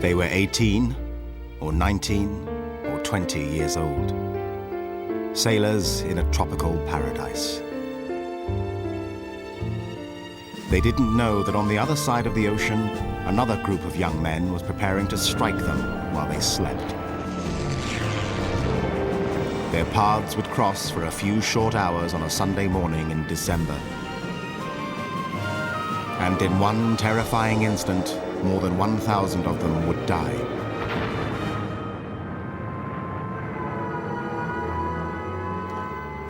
They were 18, or 19, or 20 years old. Sailors in a tropical paradise. They didn't know that on the other side of the ocean, another group of young men was preparing to strike them while they slept. Their paths would cross for a few short hours on a Sunday morning in December. And in one terrifying instant, more than 1,000 of them would die.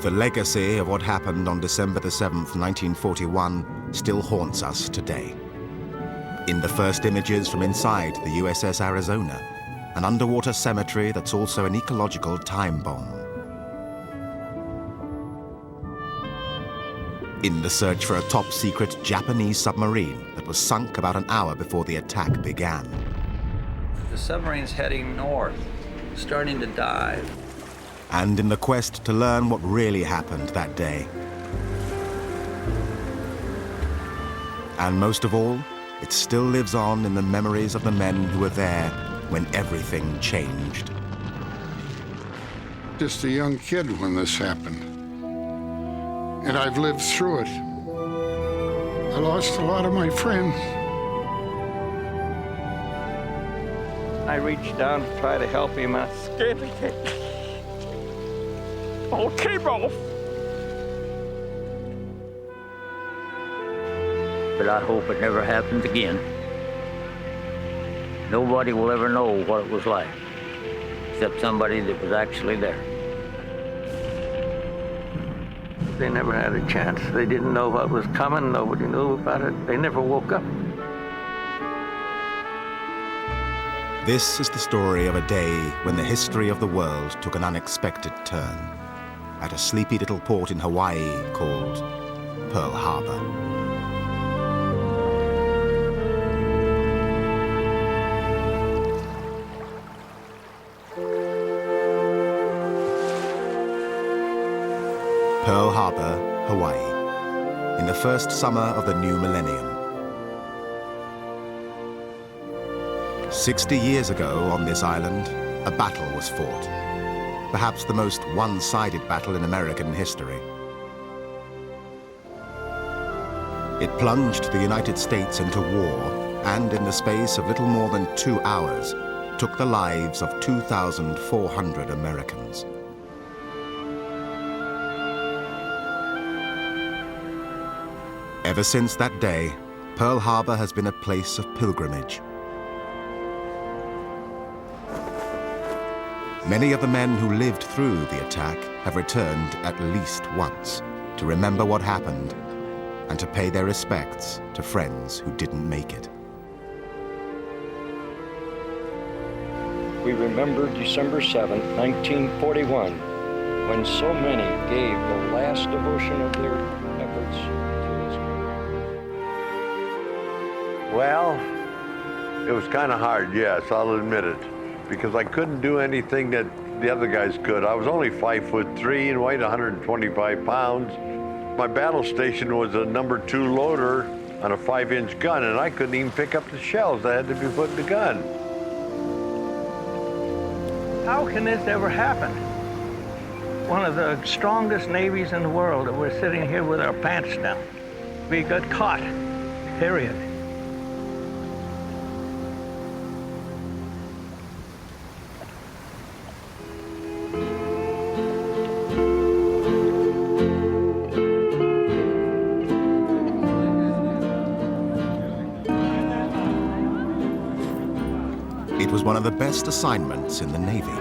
The legacy of what happened on December the 7th, 1941, still haunts us today. In the first images from inside the USS Arizona, an underwater cemetery that's also an ecological time bomb. In the search for a top-secret Japanese submarine that was sunk about an hour before the attack began. The submarine's heading north, starting to dive. And in the quest to learn what really happened that day. And most of all, it still lives on in the memories of the men who were there when everything changed. Just a young kid when this happened. And I've lived through it. I lost a lot of my friends. I reached down to try to help him. I scared to get all came off. But I hope it never happens again. Nobody will ever know what it was like, except somebody that was actually there. They never had a chance. They didn't know what was coming. Nobody knew about it. They never woke up. This is the story of a day when the history of the world took an unexpected turn at a sleepy little port in Hawaii called Pearl Harbor. Pearl Harbor, Hawaii, in the first summer of the new millennium. 60 years ago on this island, a battle was fought, perhaps the most one-sided battle in American history. It plunged the United States into war and, in the space of little more than 2 hours, took the lives of 2,400 Americans. Ever since that day, Pearl Harbor has been a place of pilgrimage. Many of the men who lived through the attack have returned at least once to remember what happened and to pay their respects to friends who didn't make it. We remember December 7, 1941, when so many gave the last devotion of their efforts to his. Well, it was kind of hard, yes, I'll admit it, because I couldn't do anything that the other guys could. I was only 5'3" and weighed 125 pounds. My battle station was a number 2 loader on a 5-inch gun, and I couldn't even pick up the shells that had to be put in the gun. How can this ever happen? One of the strongest navies in the world, and we're sitting here with our pants down. We got caught, period. It was one of the best assignments in the Navy.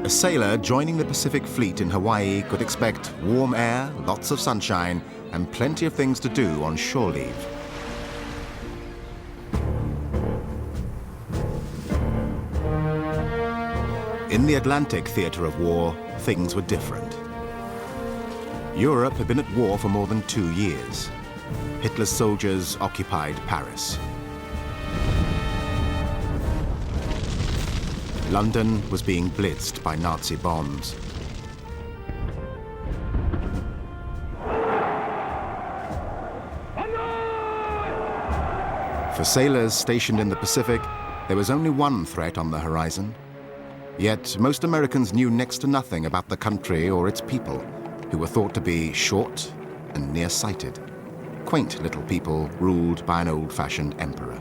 A sailor joining the Pacific Fleet in Hawaii could expect warm air, lots of sunshine, and plenty of things to do on shore leave. In the Atlantic theater of war, things were different. Europe had been at war for more than 2 years. Hitler's soldiers occupied Paris. London was being blitzed by Nazi bombs. For sailors stationed in the Pacific, there was only one threat on the horizon. Yet most Americans knew next to nothing about the country or its people, who were thought to be short and nearsighted. Quaint little people ruled by an old-fashioned emperor.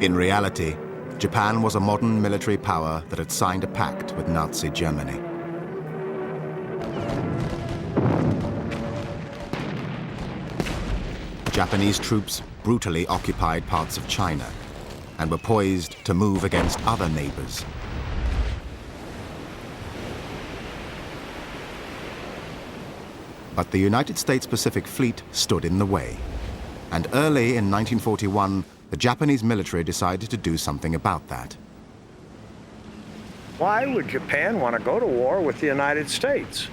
In reality, Japan was a modern military power that had signed a pact with Nazi Germany. Japanese troops brutally occupied parts of China and were poised to move against other neighbors. But the United States Pacific Fleet stood in the way. And early in 1941, the Japanese military decided to do something about that. Why would Japan want to go to war with the United States?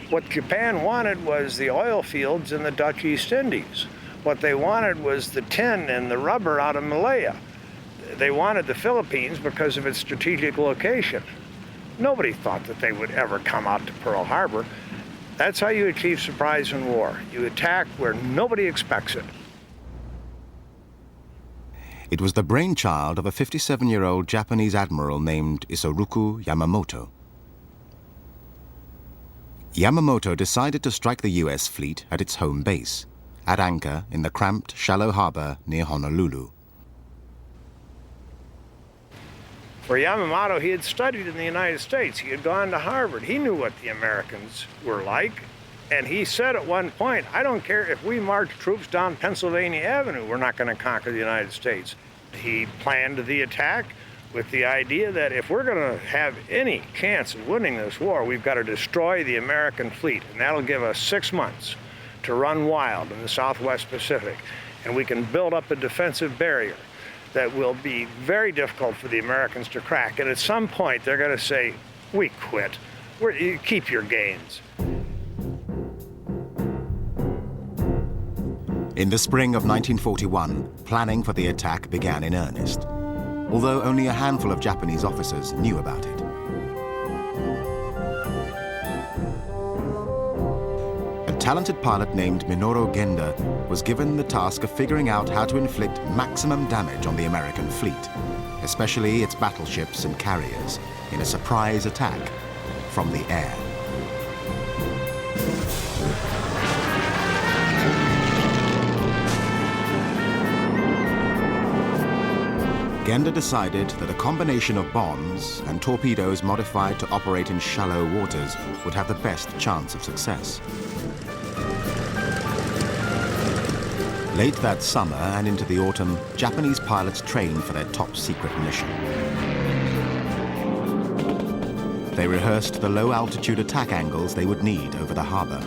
What Japan wanted was the oil fields in the Dutch East Indies. What they wanted was the tin and the rubber out of Malaya. They wanted the Philippines because of its strategic location. Nobody thought that they would ever come out to Pearl Harbor. That's how you achieve surprise in war. You attack where nobody expects it. It was the brainchild of a 57-year-old Japanese admiral named Isoroku Yamamoto. Yamamoto decided to strike the US fleet at its home base, at anchor in the cramped, shallow harbor near Honolulu. For Yamamoto, he had studied in the United States. He had gone to Harvard. He knew what the Americans were like. And he said at one point, I don't care if we march troops down Pennsylvania Avenue, we're not going to conquer the United States. He planned the attack with the idea that if we're going to have any chance of winning this war, we've got to destroy the American fleet. And that'll give us 6 months to run wild in the Southwest Pacific. And we can build up a defensive barrier that will be very difficult for the Americans to crack. And at some point, they're going to say, we quit. You keep your gains. In the spring of 1941, planning for the attack began in earnest, although only a handful of Japanese officers knew about it. A talented pilot named Minoru Genda was given the task of figuring out how to inflict maximum damage on the American fleet, especially its battleships and carriers, in a surprise attack from the air. Genda decided that a combination of bombs and torpedoes modified to operate in shallow waters would have the best chance of success. Late that summer and into the autumn, Japanese pilots trained for their top-secret mission. They rehearsed the low-altitude attack angles they would need over the harbor.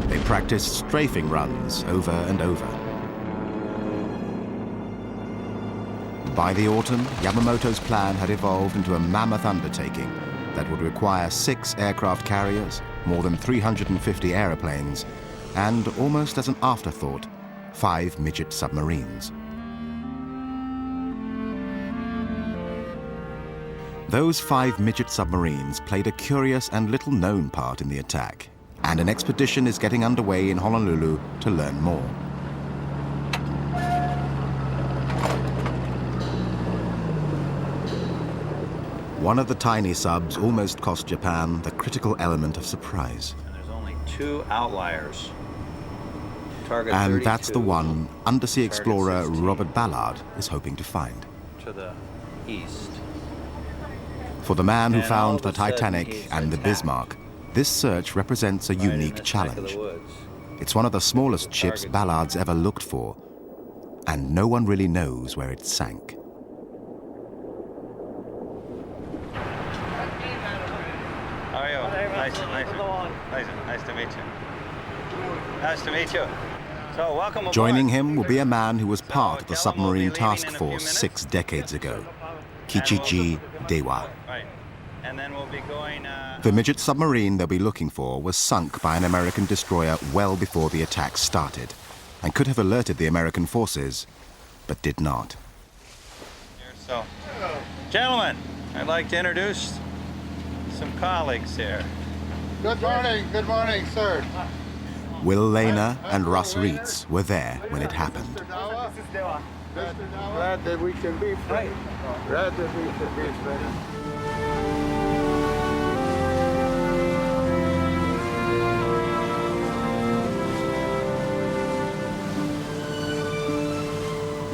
They practiced strafing runs over and over. By the autumn, Yamamoto's plan had evolved into a mammoth undertaking that would require 6 aircraft carriers, more than 350 airplanes, and, almost as an afterthought, 5 midget submarines. Those 5 midget submarines played a curious and little-known part in the attack, and an expedition is getting underway in Honolulu to learn more. One of the tiny subs almost cost Japan the critical element of surprise. And there's only 2 outliers. Target And 32, that's the one undersea target explorer 16. Robert Ballard is hoping to find. To the east. For the man who And all found of the a sudden, Titanic he's and the attacked. Bismarck, this search represents a Right in unique the neck of challenge. the woods. It's one of the smallest ships target. Ballard's ever looked for, and no one really knows where it sank. How are you? Nice to meet you. Nice to meet you. So welcome aboard. Joining him will be a man who was part of the Hotel will be submarine leaving task in a few force minutes. 6 decades ago, Kichiji Dewa. Right. And then we'll be going... The midget submarine they'll be looking for was sunk by an American destroyer well before the attack started, and could have alerted the American forces, but did not. Here, so, gentlemen, I'd like to introduce some colleagues here. Good morning, sir. Will Lehner and Russ Reitz were there when it happened. Glad that we can be friends. Glad that we can be friends.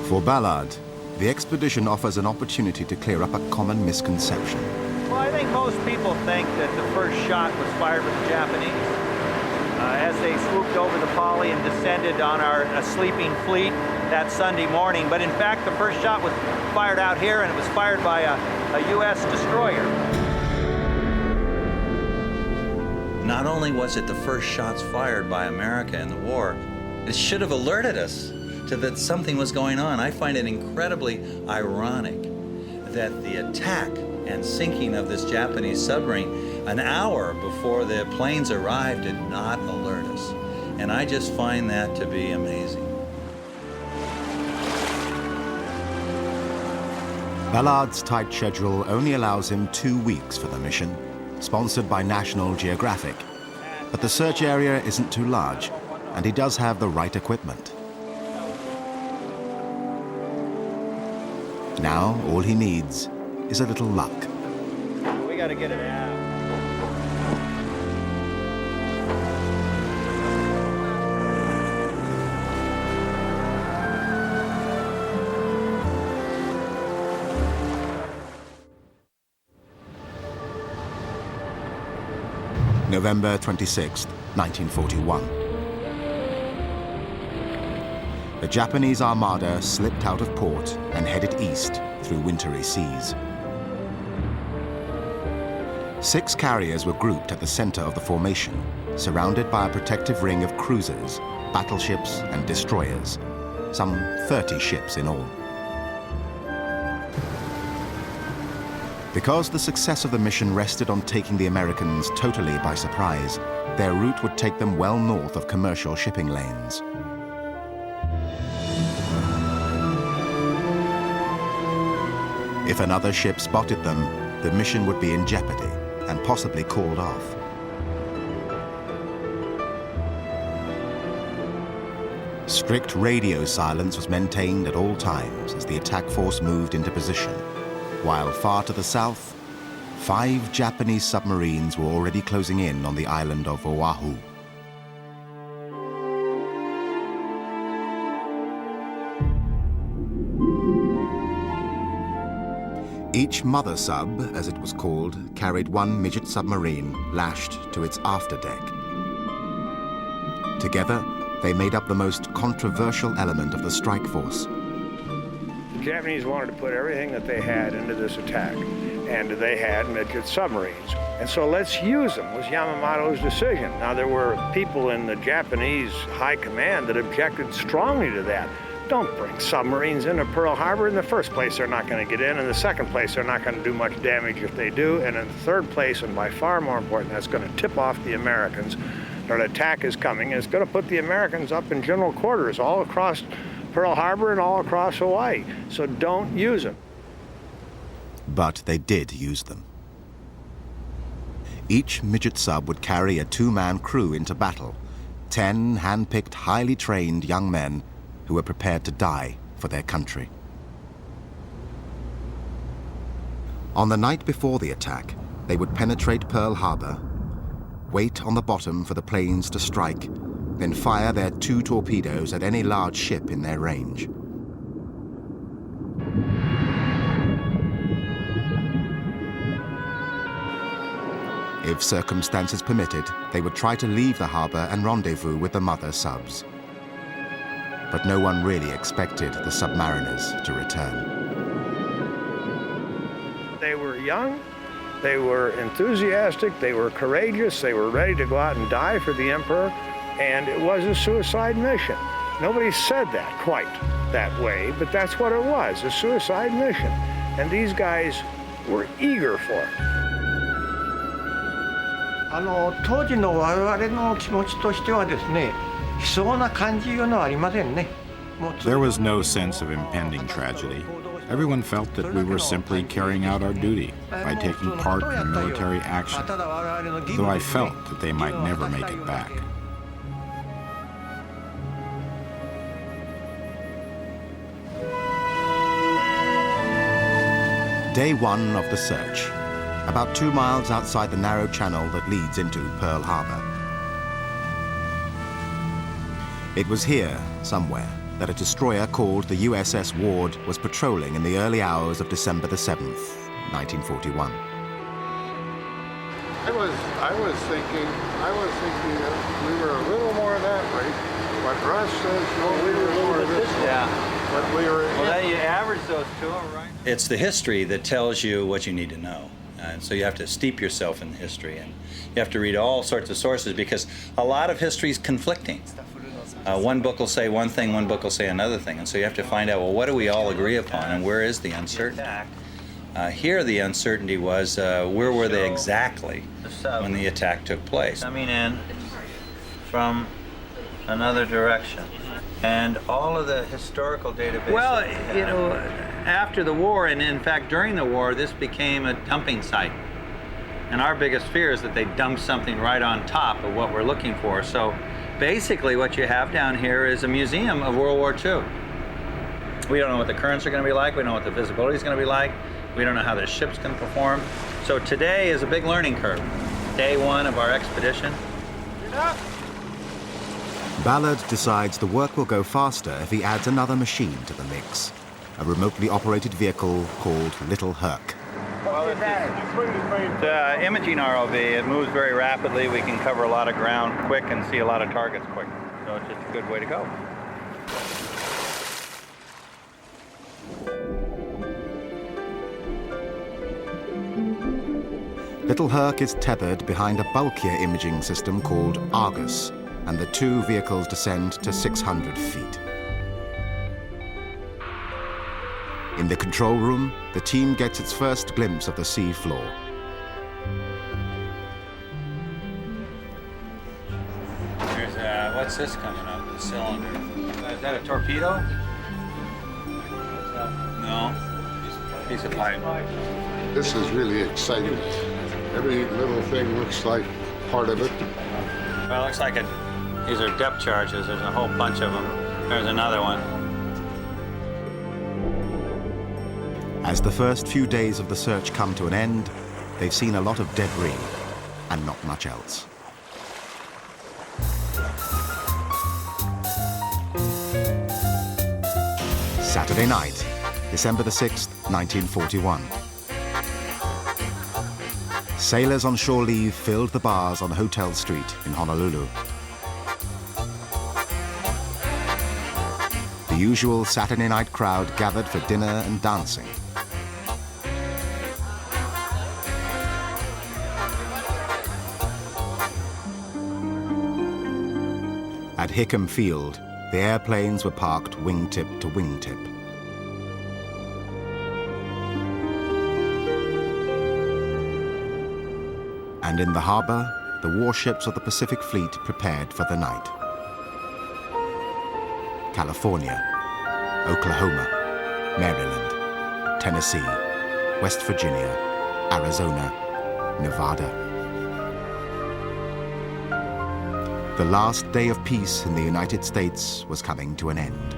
For Ballard, the expedition offers an opportunity to clear up a common misconception. Well, I think most people think that the first shot was fired by the Japanese as they swooped over the Pali and descended on our sleeping fleet that Sunday morning. But in fact, the first shot was fired out here, and it was fired by a U.S. destroyer. Not only was it the first shots fired by America in the war, it should have alerted us to that something was going on. I find it incredibly ironic that the attack and sinking of this Japanese submarine an hour before the planes arrived did not alert us. And I just find that to be amazing. Ballard's tight schedule only allows him 2 weeks for the mission, sponsored by National Geographic. But the search area isn't too large, and he does have the right equipment. Now, all he needs is a little luck. We got to get it out. November 26, 1941. The Japanese armada slipped out of port and headed east through wintry seas. 6 carriers were grouped at the center of the formation, surrounded by a protective ring of cruisers, battleships, and destroyers, some 30 ships in all. Because the success of the mission rested on taking the Americans totally by surprise, their route would take them well north of commercial shipping lanes. If another ship spotted them, the mission would be in jeopardy and possibly called off. Strict radio silence was maintained at all times as the attack force moved into position, while far to the south, 5 Japanese submarines were already closing in on the island of Oahu. Each mother sub, as it was called, carried 1 midget submarine lashed to its afterdeck. Together, they made up the most controversial element of the strike force. The Japanese wanted to put everything that they had into this attack, and they had midget submarines. And so let's use them, was Yamamoto's decision. Now, there were people in the Japanese high command that objected strongly to that. Don't bring submarines into Pearl Harbor. In the first place, they're not going to get in. In the second place, they're not going to do much damage if they do. And in the third place, and by far more important, that's going to tip off the Americans that an attack is coming, and it's going to put the Americans up in general quarters all across Pearl Harbor and all across Hawaii. So don't use them. But they did use them. Each midget sub would carry a 2-man crew into battle, 10 hand-picked, highly trained young men who were prepared to die for their country. On the night before the attack, they would penetrate Pearl Harbor, wait on the bottom for the planes to strike, then fire their 2 torpedoes at any large ship in their range. If circumstances permitted, they would try to leave the harbor and rendezvous with the mother subs. But no one really expected the submariners to return. They were young, they were enthusiastic, they were courageous, they were ready to go out and die for the emperor, and it was a suicide mission. Nobody said that quite that way, but that's what it was, a suicide mission. And these guys were eager for it. 当時の我々の気持ちとしてはですね、悲壮な感じいうのはありませんね。There was no sense of impending tragedy. Everyone felt that we were simply carrying out our duty by taking part in military action, though I felt that they might never make it back. Day one of the search, about 2 miles outside the narrow channel that leads into Pearl Harbor. It was here, somewhere, that a destroyer called the USS Ward was patrolling in the early hours of December the 7th, 1941. I was thinking that we were a little more that way, but Russ says no, we were more this way. Yeah. But we were. Well, then you average those two, right? It's the history that tells you what you need to know. And so you have to steep yourself in history, and you have to read all sorts of sources because a lot of history is conflicting. One book will say one thing, one book will say another thing, and so you have to find out, well, what do we all agree upon, and where is the uncertainty? Here the uncertainty was, where were they exactly when the attack took place? Coming in from another direction. And all of the historical databases. Well, you know, after the war, and in fact during the war, this became a dumping site. And our biggest fear is that they dump something right on top of what we're looking for. So basically what you have down here is a museum of World War II. We don't know what the currents are going to be like. We don't know what the visibility is going to be like. We don't know how the ship's going to perform. So today is a big learning curve. Day one of our expedition. Ballard decides the work will go faster if he adds another machine to the mix, a remotely operated vehicle called Little Herc. Well, it's imaging ROV. It moves very rapidly. We can cover a lot of ground quick and see a lot of targets quick. So it's just a good way to go. Little Herc is tethered behind a bulkier imaging system called Argus, and the two vehicles descend to 600 feet. In the control room, the team gets its first glimpse of the sea floor. There's what's this coming up? The cylinder. Is that a torpedo? No. Piece of pipe. This is really exciting. Every little thing looks like part of it. Well, it looks like these are depth charges. There's a whole bunch of them. There's another one. As the first few days of the search come to an end, they've seen a lot of debris and not much else. Saturday night, December the 6th, 1941. Sailors on shore leave filled the bars on Hotel Street in Honolulu. The usual Saturday night crowd gathered for dinner and dancing. At Hickam Field, the airplanes were parked wingtip to wingtip. And in the harbor, the warships of the Pacific Fleet prepared for the night. California, Oklahoma, Maryland, Tennessee, West Virginia, Arizona, Nevada. The last day of peace in the United States was coming to an end.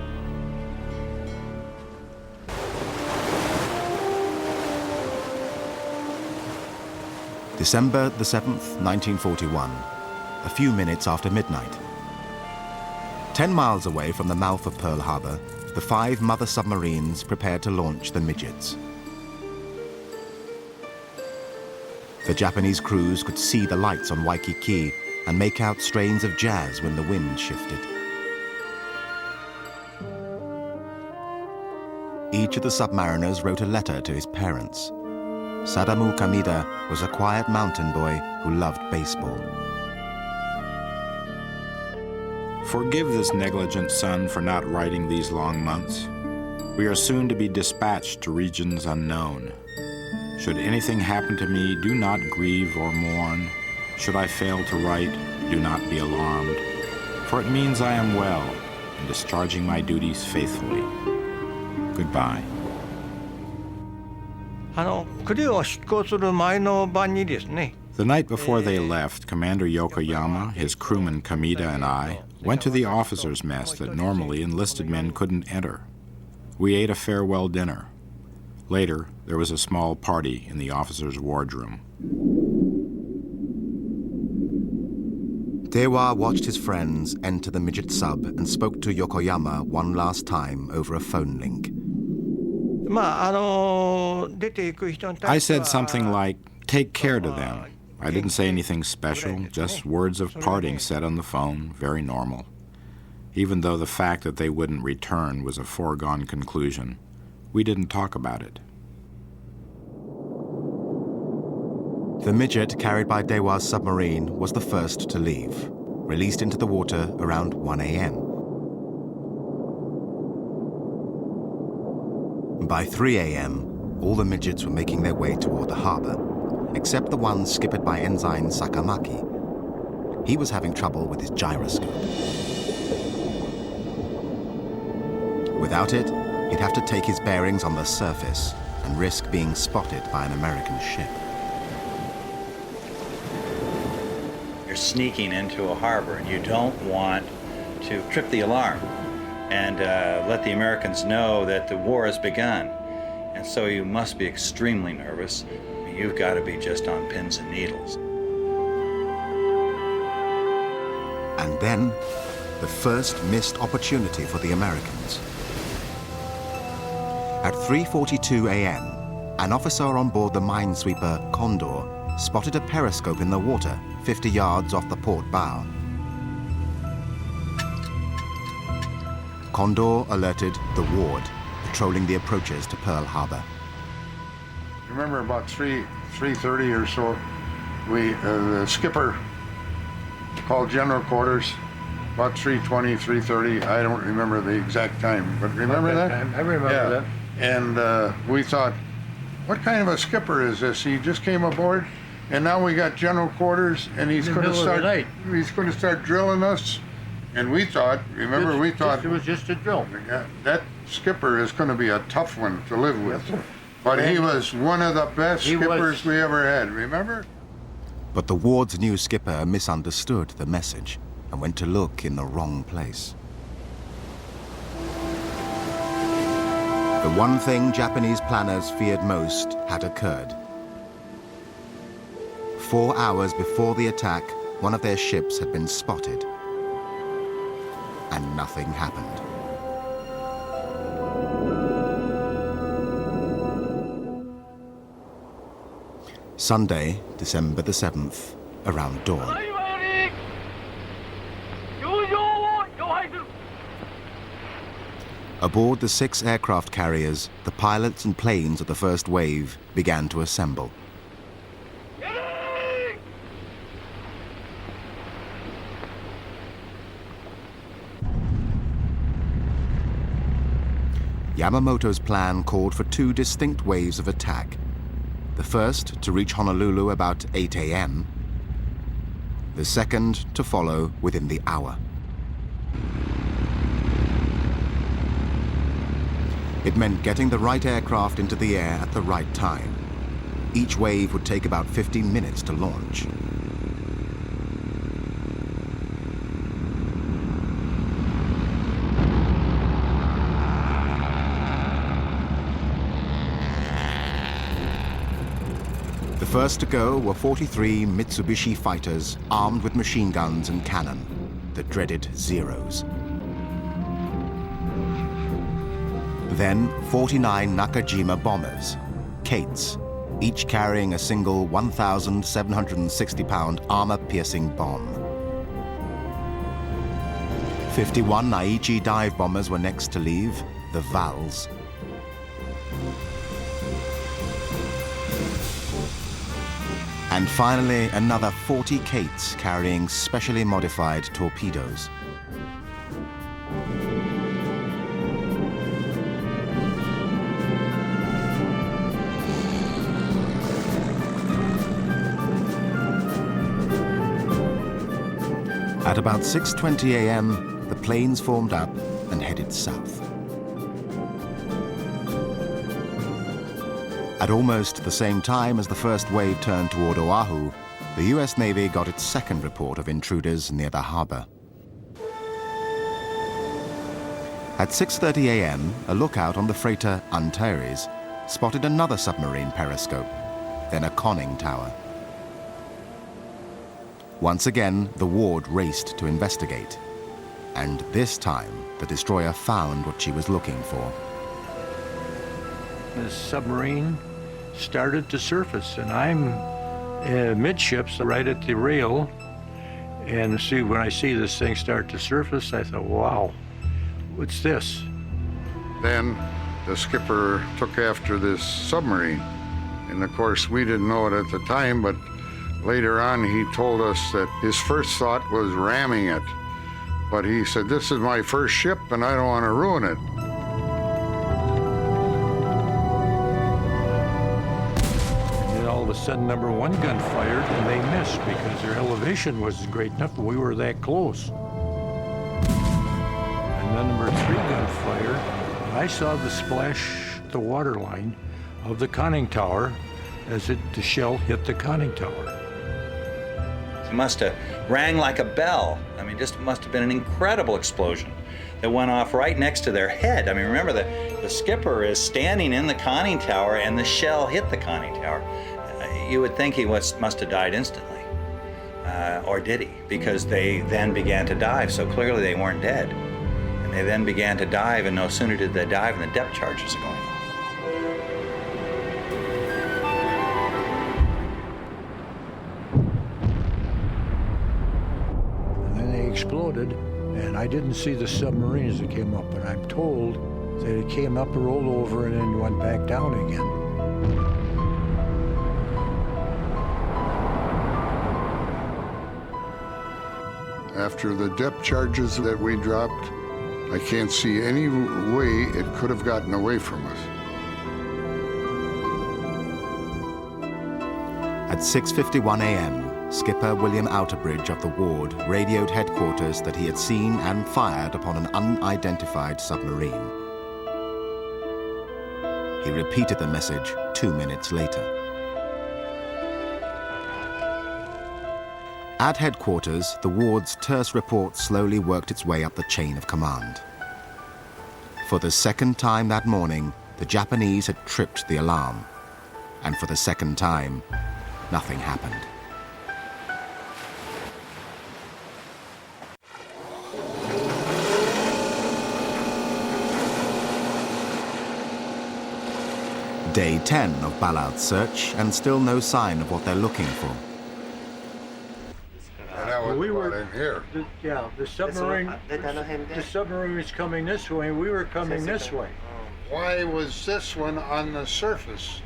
December the 7th, 1941, a few minutes after midnight. 10 miles away from the mouth of Pearl Harbor, the 5 mother submarines prepared to launch the midgets. The Japanese crews could see the lights on Waikiki and make out strains of jazz when the wind shifted. Each of the submariners wrote a letter to his parents. Sadamu Kamida was a quiet mountain boy who loved baseball. Forgive this negligent son for not writing these long months. We are soon to be dispatched to regions unknown. Should anything happen to me, do not grieve or mourn. Should I fail to write, do not be alarmed. For it means I am well, and discharging my duties faithfully. Goodbye. クルーを出港する前の晩にですね、 The night before they left, Commander Yokoyama, his crewman Kamida, and I went to the officers' mess that normally enlisted men couldn't enter. We ate a farewell dinner. Later, there was a small party in the officers' wardroom. Dewa watched his friends enter the midget sub and spoke to Yokoyama one last time over a phone link. まあ出ていく人に対 I しては said something like, take care to them. I didn't say anything special, just words of parting said on the phone, very normal. Even though the fact that they wouldn't return was a foregone conclusion, we didn't talk about it. The midget carried by Dewa's submarine was the first to leave, released into the water around 1 a.m. By 3 a.m., all the midgets were making their way toward the harbor, except the one skippered by Ensign Sakamaki. He was having trouble with his gyroscope. Without it, he'd have to take his bearings on the surface and risk being spotted by an American ship. You're sneaking into a harbor and you don't want to trip the alarm and let the Americans know that the war has begun. And so you must be extremely nervous. You've got to be just on pins and needles. And then, the first missed opportunity for the Americans. At 3:42 a.m., an officer on board the minesweeper Condor spotted a periscope in the water 50 yards off the port bow. Condor alerted the Ward, patrolling the approaches to Pearl Harbor. Remember about 3:30 or so, the skipper called general quarters about 3:20, 3:30. I don't remember the exact time, but remember that? I remember that. And we thought, what kind of a skipper is this? He just came aboard, and now we got general quarters, and he's going to start drilling us. And we thought, it was just a drill. That skipper is going to be a tough one to live with. But he was one of the best skippers we ever had, remember? But the Ward's new skipper misunderstood the message and went to look in the wrong place. The one thing Japanese planners feared most had occurred. 4 hours before the attack, one of their ships had been spotted. And nothing happened. Sunday, December the 7th, around dawn. Aboard the 6 aircraft carriers, the pilots and planes of the first wave began to assemble. Yamamoto's plan called for 2 distinct waves of attack. The first to reach Honolulu about 8 a.m., the second to follow within the hour. It meant getting the right aircraft into the air at the right time. Each wave would take about 15 minutes to launch. The first to go were 43 Mitsubishi fighters armed with machine guns and cannon, the dreaded Zeros. Then 49 Nakajima bombers, Kates, each carrying a single 1,760-pound armor-piercing bomb. 51 Aichi dive bombers were next to leave, the Vals. And finally, another 40 Kates carrying specially modified torpedoes. At about 6:20 a.m., the planes formed up and headed south. At almost the same time as the first wave turned toward Oahu, the US Navy got its second report of intruders near the harbor. At 6:30 a.m., a lookout on the freighter Documentaries spotted another submarine periscope, then a conning tower. Once again, the Ward raced to investigate. And this time, the destroyer found what she was looking for. The submarine started to surface, and I'm midships right at the rail. And when I see this thing start to surface, I thought, wow, what's this? Then the skipper took after this submarine. And of course, we didn't know it at the time, but later on, he told us that his first thought was ramming it. But he said, this is my first ship, and I don't want to ruin it. And then all of a sudden, number 1 gun fired, and they missed because their elevation wasn't great enough. We were that close. And then number 3 gun fired, and I saw the splash, the water line of the conning tower as the shell hit the conning tower. It must have rang like a bell. I mean, just must have been an incredible explosion that went off right next to their head. I mean, remember, the skipper is standing in the conning tower and the shell hit the conning tower. You would think he must have died instantly. Or did he? Because they then began to dive, so clearly they weren't dead. And they then began to dive, and no sooner did they dive and the depth charges are going off. Exploded, and I didn't see the submarine as it came up, but I'm told that it came up, rolled over, and then went back down again. After the depth charges that we dropped, I can't see any way it could have gotten away from us. At 6:51 a.m., Skipper William Outerbridge of the Ward radioed headquarters that he had seen and fired upon an unidentified submarine. He repeated the message 2 minutes later. At headquarters, the Ward's terse report slowly worked its way up the chain of command. For the second time that morning, the Japanese had tripped the alarm. And for the second time, nothing happened. Day 10 of Ballard's search, and still no sign of what they're looking for. And that was We were in here. The submarine was coming this way, and we were coming this way. Why was this one on the surface?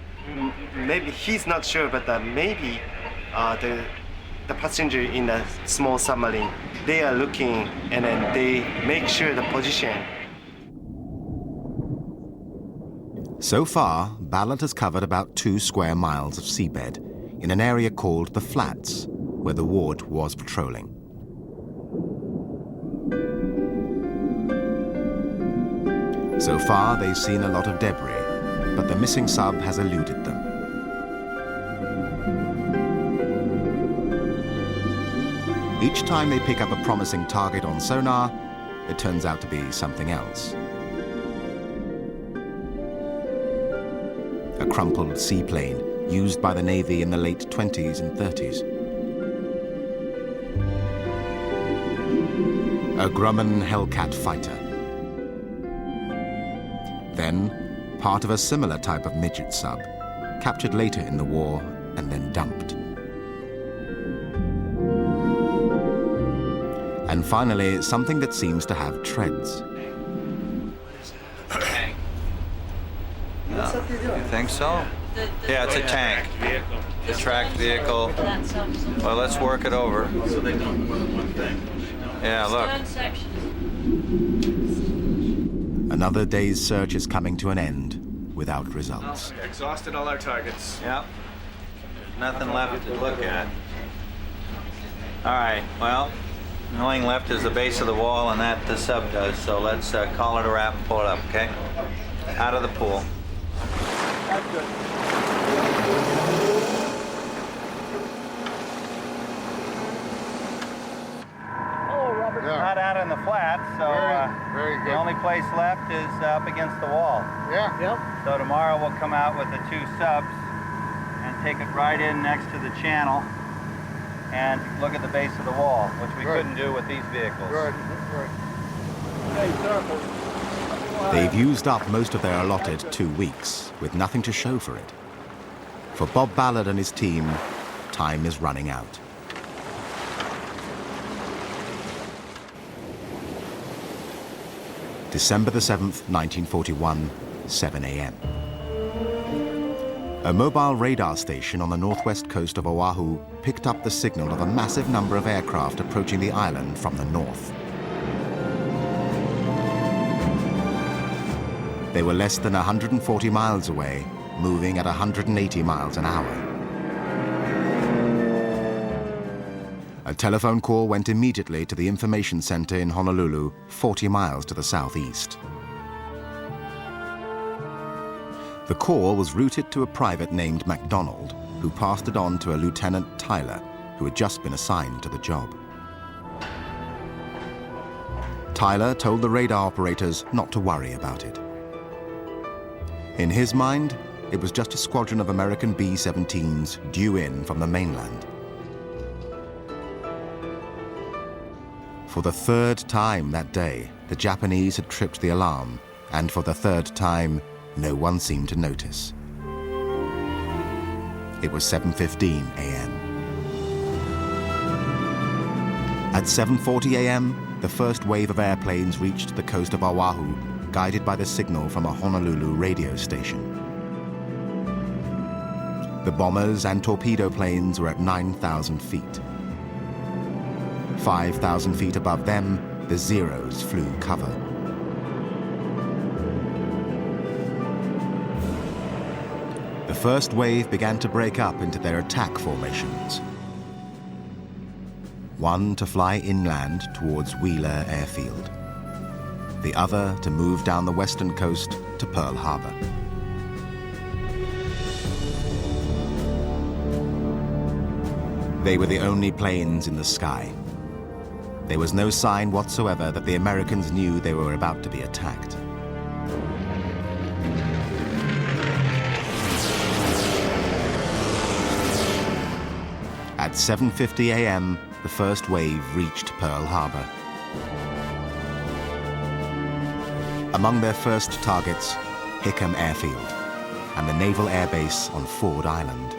Maybe he's not sure, but maybe the passenger in the small submarine, they are looking and then they make sure the position. So far, Ballard has covered about 2 square miles of seabed in an area called the Flats, where the Ward was patrolling. So far, they've seen a lot of debris, but the missing sub has eluded them. Each time they pick up a promising target on sonar, it turns out to be something else. A crumpled seaplane used by the Navy in the late 20s and 30s. A Grumman Hellcat fighter. Then, part of a similar type of midget sub, captured later in the war and then dumped. And finally, something that seems to have treads. You think so? Yeah, it's a tank. It's a tracked vehicle. Well, let's work it over. Yeah, look. Another day's search is coming to an end without results. Exhausted all our targets. Yep. There's nothing left to look at. All right, well, The only thing left is the base of the wall, and that the sub does. So let's call it a wrap and pull it up, okay? Out of the pool. That's good. Not out in the flats, so very good. the only place left is up against the wall. Yeah. Yep. So tomorrow we'll come out with the 2 subs and take it right in next to the channel and look at the base of the wall, which we couldn't do with these vehicles. Good. They've used up most of their allotted 2 weeks, with nothing to show for it. For Bob Ballard and his team, time is running out. December the 7th, 1941, 7 a.m. A mobile radar station on the northwest coast of Oahu picked up the signal of a massive number of aircraft approaching the island from the north. They were less than 140 miles away, moving at 180 miles an hour. A telephone call went immediately to the information center in Honolulu, 40 miles to the southeast. The call was routed to a private named MacDonald, who passed it on to a Lieutenant Tyler, who had just been assigned to the job. Tyler told the radar operators not to worry about it. In his mind, it was just a squadron of American B-17s due in from the mainland. For the 3rd time that day, the Japanese had tripped the alarm, and for the 3rd time, no one seemed to notice. It was 7:15 a.m. At 7:40 a.m., the first wave of airplanes reached the coast of Oahu, guided by the signal from a Honolulu radio station. The bombers and torpedo planes were at 9,000 feet. 5,000 feet above them, the Zeros flew cover. The first wave began to break up into their attack formations. One to fly inland towards Wheeler Airfield. The other to move down the western coast to Pearl Harbor. They were the only planes in the sky. There was no sign whatsoever that the Americans knew they were about to be attacked. At 7:50 a.m., the first wave reached Pearl Harbor. Among their first targets, Hickam Airfield and the Naval Air Base on Ford Island.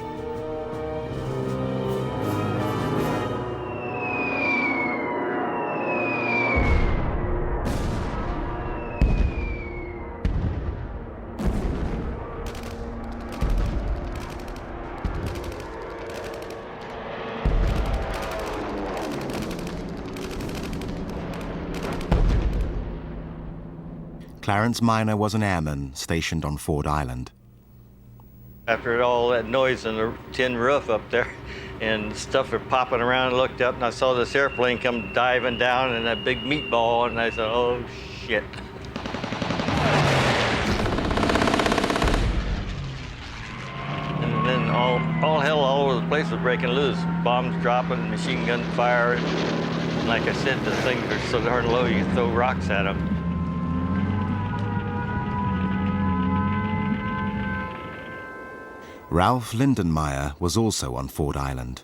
Clarence Miner was an airman stationed on Ford Island. After all that noise on the tin roof up there and stuff were popping around, I looked up and I saw this airplane come diving down and that big meatball, and I said, oh shit. And then all hell all over the place was breaking loose. Bombs dropping, machine gun fire. And like I said, the things are so darn low you can throw rocks at them. Ralph Lindenmeyer was also on Ford Island.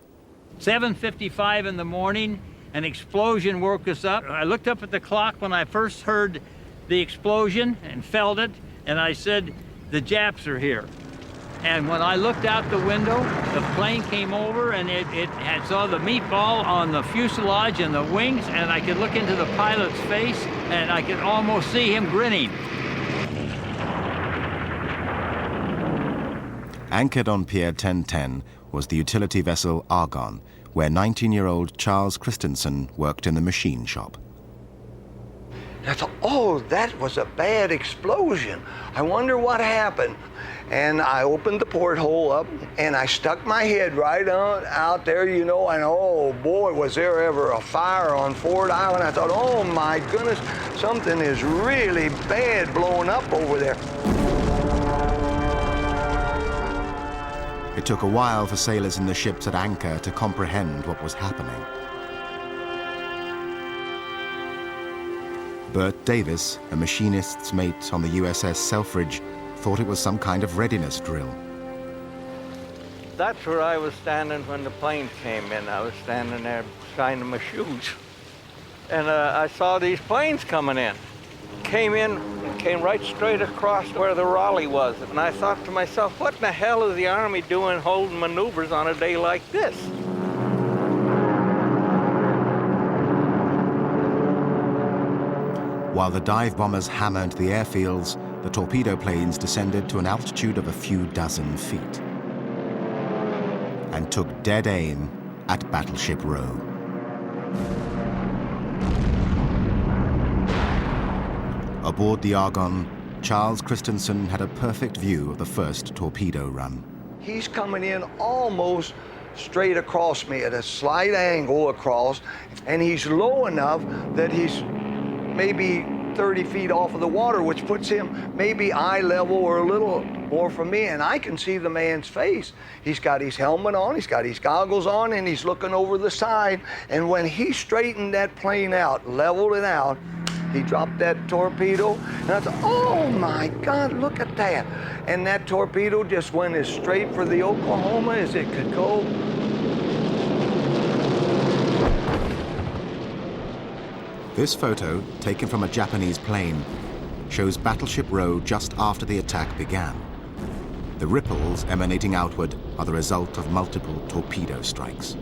7:55 in the morning, an explosion woke us up. I looked up at the clock when I first heard the explosion and felt it, and I said, the Japs are here. And when I looked out the window, the plane came over and it had saw the meatball on the fuselage and the wings, and I could look into the pilot's face and I could almost see him grinning. Anchored on Pier 1010 was the utility vessel Argon, where 19-year-old Charles Christensen worked in the machine shop. I thought, oh, that was a bad explosion. I wonder what happened. and I opened the porthole up, and I stuck my head right on out there, you know, and oh boy, was there ever a fire on Ford Island. I thought, oh my goodness, something is really bad blowing up over there. It took a while for sailors in the ships at anchor to comprehend what was happening. Bert Davis, a machinist's mate on the USS Selfridge, thought it was some kind of readiness drill. That's where I was standing when the plane came in. I was standing there shining my shoes. And I saw these planes coming in. Came right straight across where the Raleigh was. And I thought to myself, what in the hell is the Army doing holding maneuvers on a day like this? While the dive bombers hammered the airfields, the torpedo planes descended to an altitude of a few dozen feet and took dead aim at Battleship Row. Aboard the Argonne, Charles Christensen had a perfect view of the first torpedo run. He's coming in almost straight across me at a slight angle across, and he's low enough that he's maybe 30 feet off of the water, which puts him maybe eye level or a little more from me, and I can see the man's face. He's got his helmet on, he's got his goggles on, and he's looking over the side, and when he straightened that plane out, leveled it out, he dropped that torpedo, and I thought, oh my God, look at that. And that torpedo just went as straight for the Oklahoma as it could go. This photo, taken from a Japanese plane, shows Battleship Row just after the attack began. The ripples emanating outward are the result of multiple torpedo strikes.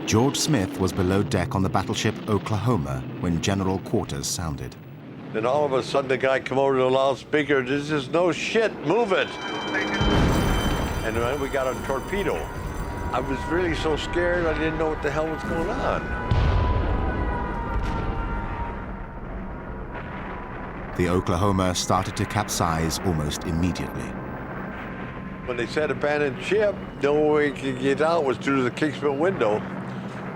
George Smith was below deck on the battleship Oklahoma when general quarters sounded. Then all of a sudden the guy come over to the loudspeaker, this is no shit, move it. And then we got a torpedo. I was really so scared I didn't know what the hell was going on. The Oklahoma started to capsize almost immediately. When they said abandoned ship, the only way we could get out was through the Kingsman window.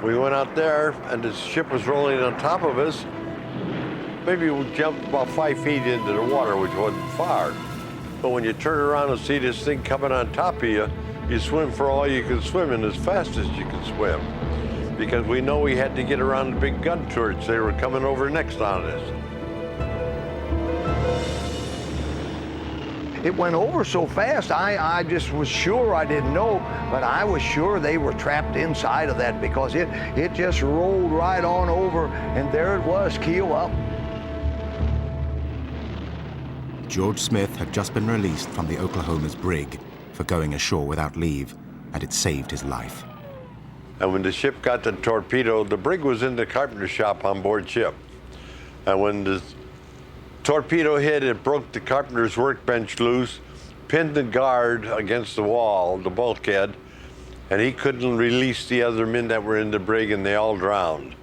We went out there and the ship was rolling on top of us. Maybe we jumped about 5 feet into the water, which wasn't far. But when you turn around and see this thing coming on top of you, you swim for all you can swim and as fast as you can swim. Because we know we had to get around the big gun turrets. They were coming over next on us. It went over so fast, I just was sure, I didn't know, but I was sure they were trapped inside of that because it just rolled right on over, and there it was, keel up. George Smith had just been released from the Oklahoma's brig for going ashore without leave, and it saved his life. And when the ship got the torpedo, the brig was in the carpenter shop on board ship. And when the torpedo hit, it broke the carpenter's workbench loose, pinned the guard against the wall, the bulkhead, and he couldn't release the other men that were in the brig, and they all drowned.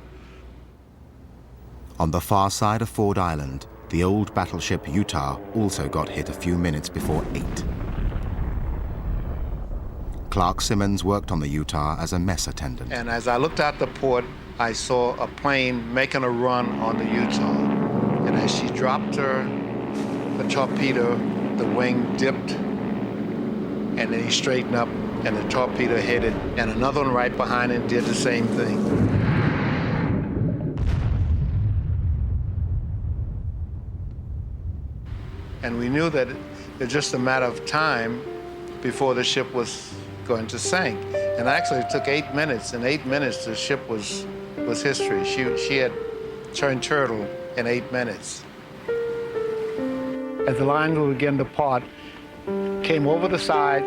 On the far side of Ford Island, the old battleship Utah also got hit a few minutes before 8. Clark Simmons worked on the Utah as a mess attendant. And as I looked out the port, I saw a plane making a run on the Utah. And as she dropped the torpedo, the wing dipped, and then he straightened up, and the torpedo hit it, and another one right behind it did the same thing. And we knew that it was just a matter of time before the ship was going to sink. And actually it took 8 minutes. In 8 minutes, the ship was history. She had turned turtle in 8 minutes. As the lines began to part, came over the side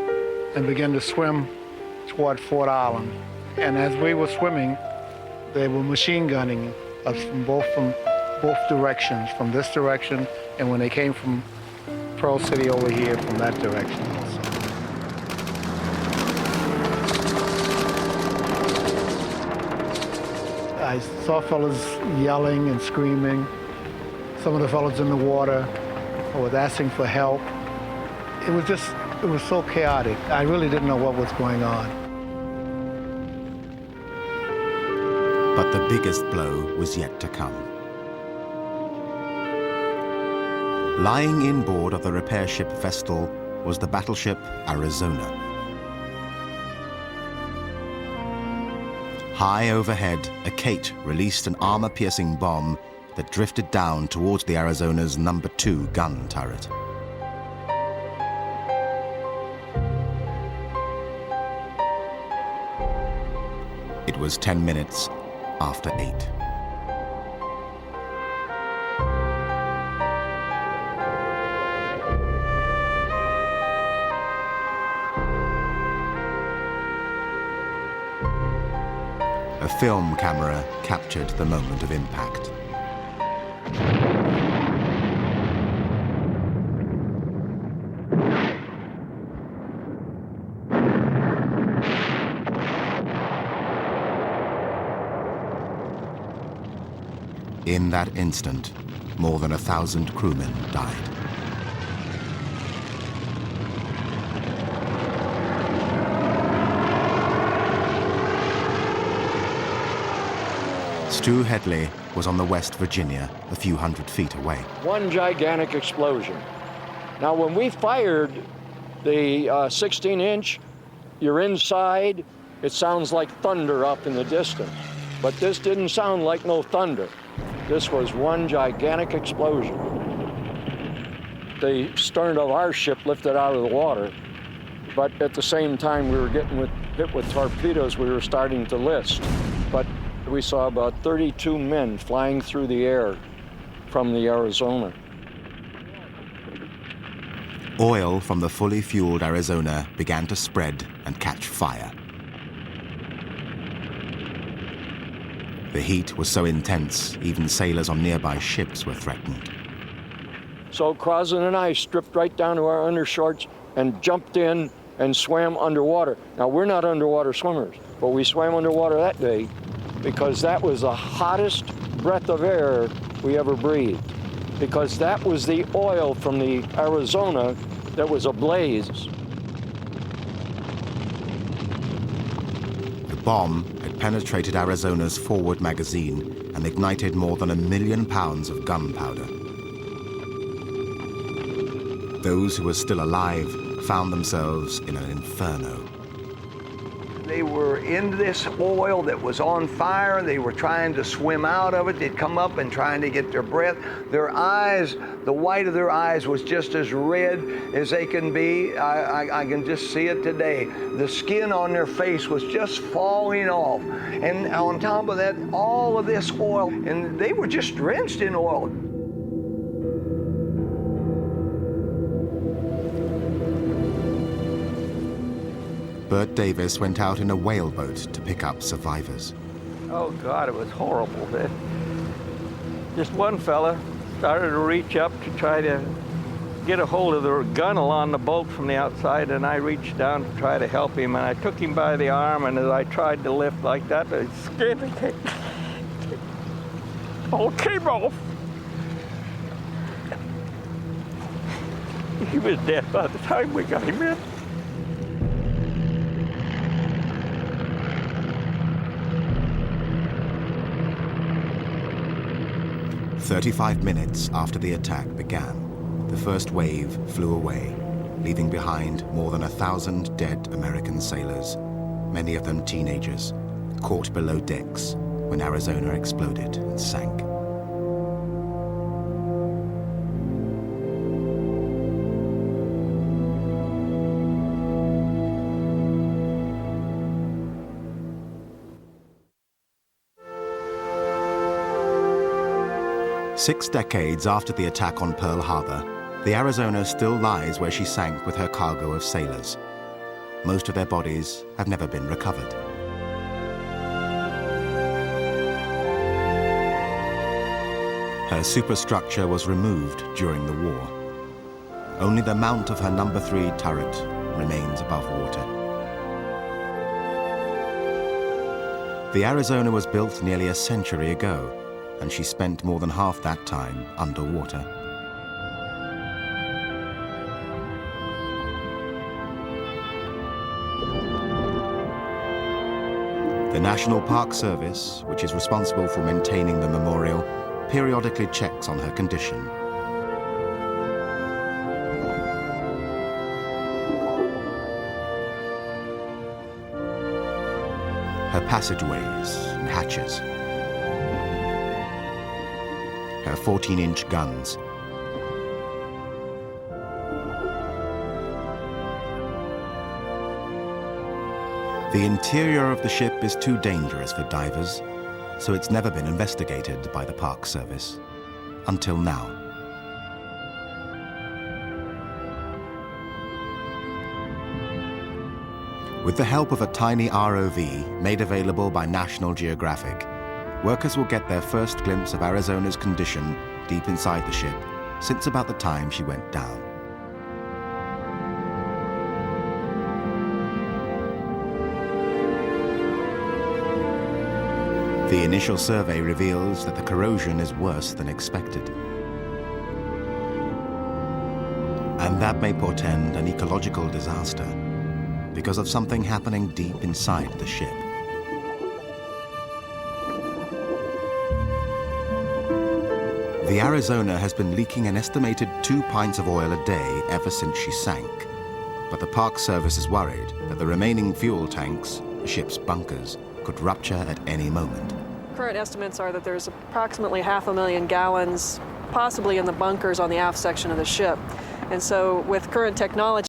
and began to swim toward Fort Island. And as we were swimming, they were machine gunning us from both directions, from this direction, and when they came from Pearl City over here, from that direction also. I I saw fellas yelling and screaming. Some of the fellas in the water was asking for help. It was so chaotic. I really didn't know what was going on. But the biggest blow was yet to come. Lying inboard of the repair ship Vestal was the battleship Arizona. High overhead, a Kate released an armor-piercing bomb that drifted down towards the Arizona's No. 2 gun turret. It was 10 minutes after 8. A film camera captured the moment of impact. In that instant, more than 1,000 crewmen died. Stu Headley was on the West Virginia, a few hundred feet away. One gigantic explosion. Now, when we fired the 16-inch, you're inside, it sounds like thunder up in the distance. But this didn't sound like no thunder. This was one gigantic explosion. The stern of our ship lifted out of the water, but at the same time we were getting hit with torpedoes, we were starting to list. But we saw about 32 men flying through the air from the Arizona. Oil from the fully fueled Arizona began to spread and catch fire. The heat was so intense, even sailors on nearby ships were threatened. So Crosland and I stripped right down to our undershorts and jumped in and swam underwater. Now, we're not underwater swimmers, but we swam underwater that day because that was the hottest breath of air we ever breathed, because that was the oil from the Arizona that was ablaze. The bomb had penetrated Arizona's forward magazine and ignited more than 1 million pounds of gunpowder. Those who were still alive found themselves in an inferno. They were in this oil that was on fire. They were trying to swim out of it. They'd come up and trying to get their breath. Their eyes, the white of their eyes was just as red as they can be. I can just see it today. The skin on their face was just falling off. And on top of that, all of this oil, and they were just drenched in oil. Bert Davis went out in a whaleboat to pick up survivors. Oh, God, it was horrible. Just one fella started to reach up to try to get a hold of the gunnel on the boat from the outside, and I reached down to try to help him, and I took him by the arm, and as I tried to lift like that, the skin all came off. He was dead by the time we got him in. "35 minutes after the attack began, the first wave flew away, leaving behind more than 1,000 dead American sailors, many of them teenagers, caught below decks when Arizona exploded and sank. Six decades after the attack on Pearl Harbor, the Arizona still lies where she sank with her cargo of sailors. Most of their bodies have never been recovered. Her superstructure was removed during the war. Only the mount of her No. 3 turret remains above water. The Arizona was built nearly a century ago, and she spent more than half that time underwater. The National Park Service, which is responsible for maintaining the memorial, periodically checks on her condition. Her passageways and hatches, her 14-inch guns, the interior of the ship is too dangerous for divers, so it's never been investigated by the Park Service, until now. With the help of a tiny ROV made available by National Geographic, workers will get their first glimpse of Arizona's condition deep inside the ship since about the time she went down. The initial survey reveals that the corrosion is worse than expected. And that may portend an ecological disaster because of something happening deep inside the ship. The Arizona has been leaking an estimated 2 pints of oil a day ever since she sank. But the Park Service is worried that the remaining fuel tanks, the ship's bunkers, could rupture at any moment. Current estimates are that there's approximately 500,000 gallons, possibly in the bunkers on the aft section of the ship. And so with current technology,